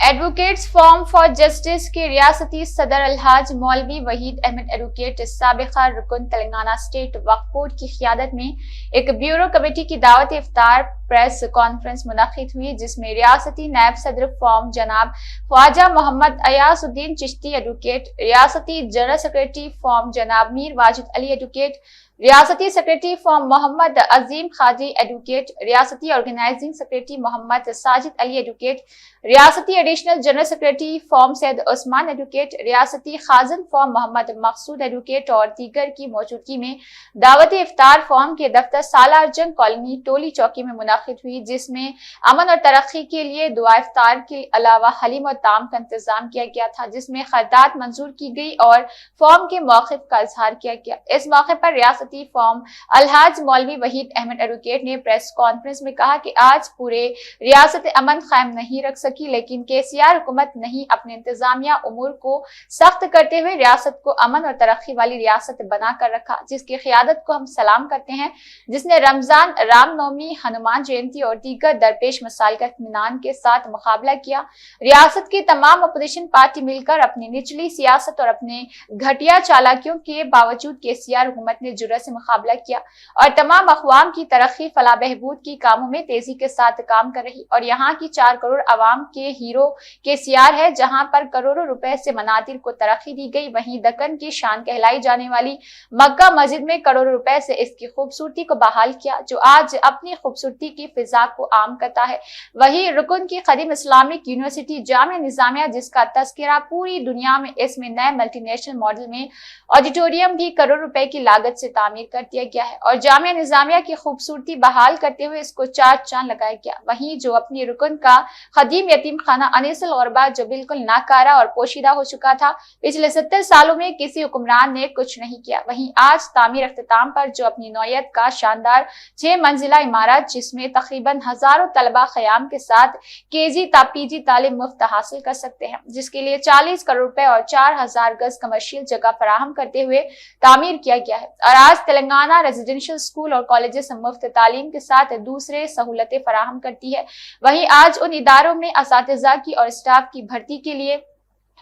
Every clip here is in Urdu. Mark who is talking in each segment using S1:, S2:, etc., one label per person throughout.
S1: ایڈوکیٹس فورم فار جسٹس کے ریاستی صدر الحاج مولوی وحید احمد ایڈوکیٹ سابقہ رکن تلنگانہ اسٹیٹ وقف بورڈ کی قیادت میں ایک بیورو کمیٹی کی دعوت افطار پریس کانفرنس منعقد ہوئی، جس میں ریاستی نائب صدر فورم جناب خواجہ محمد ایاز الدین چشتی ایڈوکیٹ، ریاستی جنرل سیکرٹری فورم جناب میر واجد علی ایڈوکیٹ، ریاستی سیکرٹری فارم محمد عظیم خادری ایڈوکیٹ، ریاستی آرگنائزنگ سیکرٹری محمد ساجد علی ایڈوکیٹ، ریاستی ایڈیشنل جنرل سیکرٹری فارم سید عثمان ایڈوکیٹ، ریاستی خازن فارم محمد مقصود ایڈوکیٹ اور دیگر کی موجودگی میں دعوت افطار فارم کے دفتر سالار جنگ کالونی ٹولی چوکی میں منعقد ہوئی، جس میں امن اور ترقی کے لیے دعا افطار کے علاوہ حلیم اور طعام کا انتظام کیا گیا تھا، جس میں خیرات منظور کی گئی اور فارم کے موقف کا اظہار کیا گیا۔ اس موقع پر ریاستی فارم الحاج مولوی وحید احمد ایڈوکیٹ نے پریس کانفرنس میں کہا کہ آج پورے ریاست امن قائم نہیں رکھ سکی، لیکن KCR حکومت نہیں اپنے انتظامیہ امور کو سخت کرتے ہوئے ریاست کو امن اور ترقی والی ریاست بنا کر رکھا، جس کی قیادت کو ہم سلام کرتے ہیں، جس نے رمضان، رام نومی، ہنومان جینتی اور دیگر درپیش مسائل کا اطمینان کے ساتھ مقابلہ کیا۔ ریاست کی تمام اپوزیشن پارٹی مل کر اپنی نچلی سیاست اور اپنے گھٹیا چالاکیوں کے باوجود KCR حکومت نے جرأت سے مقابلہ کیا اور تمام اقوام کی ترقی، فلاح بہبود کی کاموں میں تیزی کے ساتھ کام کر رہی، اور یہاں کی 4 کروڑ عوام کے ہیرو KCR ہے، جہاں پر کروڑوں روپے سے مناظر کو ترقی دی گئی۔ وہیں دکن کی شان کہلائی جانے والی مکہ مسجد میں کروڑوں روپے سے اس کی خوبصورتی کو بحال کیا، جو آج اپنی خوبصورتی کی فضا کو عام کرتا ہے۔ وہیں رکن کی قدیم اسلامک یونیورسٹی جامعہ نظامیہ، جس کا تذکرہ پوری دنیا میں اس میں نئے ملٹی نیشنل ماڈل میں آڈیٹوریم بھی کروڑ روپے کی لاگت سے تعمیر کر دیا گیا ہے، اور جامعہ نظامیہ کی خوبصورتی بحال کرتے ہوئے اس کو 4 چاند لگایا گیا۔ وہیں جو اپنی رکن کا قدیم یتیم خانہ انیس الغربا، جو بالکل ناکارہ اور پوشیدہ ہو چکا تھا، پچھلے 70 سالوں میں کسی حکمران نے کچھ نہیں کیا۔ وہیں آج تعمیر اختتام پر جو اپنی نوعیت کا شاندار 6 منزلہ عمارت، جس میں تقریباً ہزاروں طلبہ قیام کے ساتھ KG تا PG تعلیم مفت حاصل کر سکتے ہیں، جس کے لیے 40 کروڑ روپے اور 4000 گز کمرشل جگہ فراہم کرتے ہوئے تعمیر کیا گیا ہے، اور آج تلنگانہ ریزیڈینشل اسکول اور کالجز مفت تعلیم کے ساتھ دوسرے سہولتیں فراہم کرتی ہے۔ وہیں آج ان اداروں میں اساتذہ کی اور اسٹاف کی بھرتی کے لیے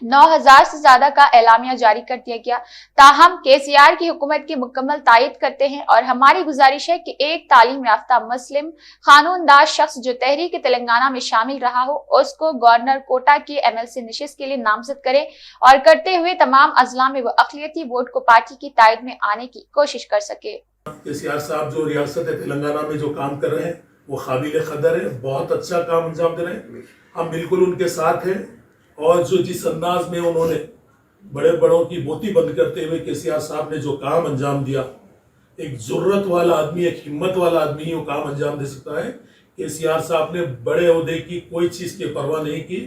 S1: 9000 سے زیادہ کا اعلامیہ جاری کر دیا گیا۔ تاہم KCR کی حکومت کی مکمل تائید کرتے ہیں، اور ہماری گزارش ہے کہ ایک تعلیم یافتہ مسلم قانونداز شخص جو تحریک تلنگانہ میں شامل رہا ہو، اس کو گورنر کوٹا کے MLC نشست کے لیے نامزد کرے، اور کرتے ہوئے تمام اضلاع میں وہ اقلیتی ووٹ کو پارٹی کی تائید میں آنے کی کوشش کر سکے۔
S2: KCR صاحب جو ریاست تلنگانہ میں جو کام کر رہے ہیں وہ قابل قدر ہے، بہت اچھا کام انجام دے رہے ہیں، ہم بالکل ان کے ساتھ ہیں۔ اور جو جس انداز میں انہوں نے بڑے بڑوں کی موتی بند کرتے ہوئے KCR صاحب نے جو کام انجام دیا، ایک ضرورت والا آدمی، ایک ہمت والا آدمی ہی وہ کام انجام دے سکتا ہے۔ KCR صاحب نے بڑے عہدے کی کوئی چیز کی پرواہ نہیں کی،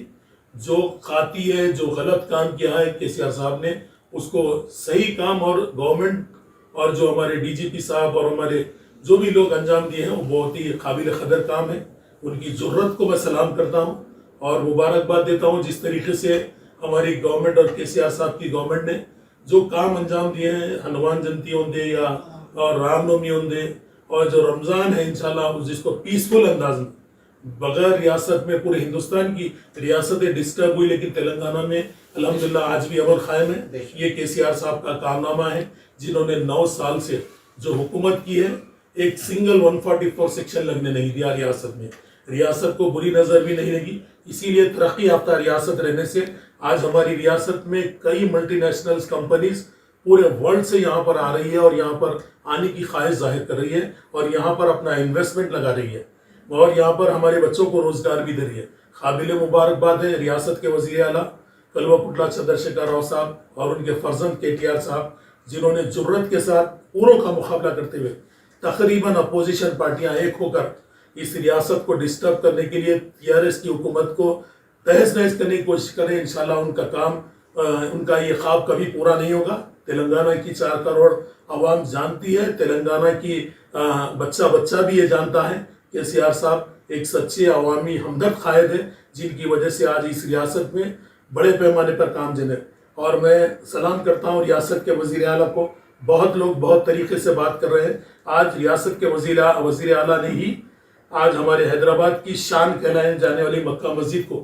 S2: جو خاطی ہے، جو غلط کام کیا ہے KCR صاحب نے اس کو صحیح کام، اور گورنمنٹ اور جو ہمارے DGP صاحب اور ہمارے جو بھی لوگ انجام دیے ہیں وہ بہت ہی قابل قدر کام ہے۔ ان کی ضرورت کو میں سلام کرتا ہوں اور مبارکباد دیتا ہوں، جس طریقے سے ہماری گورنمنٹ اور KCR صاحب کی گورنمنٹ نے جو کام انجام دیے ہیں، ہنومان جینتی ہوں دے یا اور رام نومی ہوں دے، اور جو رمضان ہے انشاءاللہ جس کو پیسفل انداز میں بغیر ریاست میں پورے ہندوستان کی ریاستیں ڈسٹرب ہوئی، لیکن تلنگانہ میں الحمدللہ آج بھی امن قائم ہے۔ یہ KCR صاحب کا کارنامہ ہے، جنہوں نے 9 سال سے جو حکومت کی ہے، ایک سنگل 144 سیکشن لگنے نہیں دیا ریاست میں، ریاست کو بری نظر بھی نہیں لگی۔ اسی لیے ترقی یافتہ ریاست رہنے سے آج ہماری ریاست میں کئی ملٹی نیشنل کمپنیز پورے ورلڈ سے یہاں پر آ رہی ہے، اور یہاں پر آنے کی خواہش ظاہر کر رہی ہے، اور یہاں پر اپنا انویسٹمنٹ لگا رہی ہے، اور یہاں پر ہمارے بچوں کو روزگار بھی دے رہی ہے۔ قابل مبارکباد ہے ریاست کے وزیر اعلیٰ کلوا پٹلا چندر شیکھر راؤ صاحب اور ان کے فرزند KTR صاحب، جنہوں نے جرت کے ساتھ پوروں کا مقابلہ کرتے ہوئے تقریباً اپوزیشن پارٹیاں ایک ہو کر اس ریاست کو ڈسٹرب کرنے کے لیے TRS کی حکومت کو تہس نہس کرنے کی کوشش کریں۔ انشاءاللہ ان کا کام، ان کا یہ خواب کبھی پورا نہیں ہوگا۔ تلنگانہ کی 4 کروڑ عوام جانتی ہے، تلنگانہ کی بچہ بھی یہ جانتا ہے کہ KCR صاحب ایک سچے عوامی ہمدرد قائد ہے، جن کی وجہ سے آج اس ریاست میں بڑے پیمانے پر کام جن ہے۔ اور میں سلام کرتا ہوں ریاست کے وزیر اعلیٰ کو، بہت لوگ بہت طریقے سے بات کر رہے ہیں، آج ریاست کے وزیر اعلیٰ نے ہی آج ہمارے حیدرآباد کی شان کہلائے جانے والی مکہ مسجد کو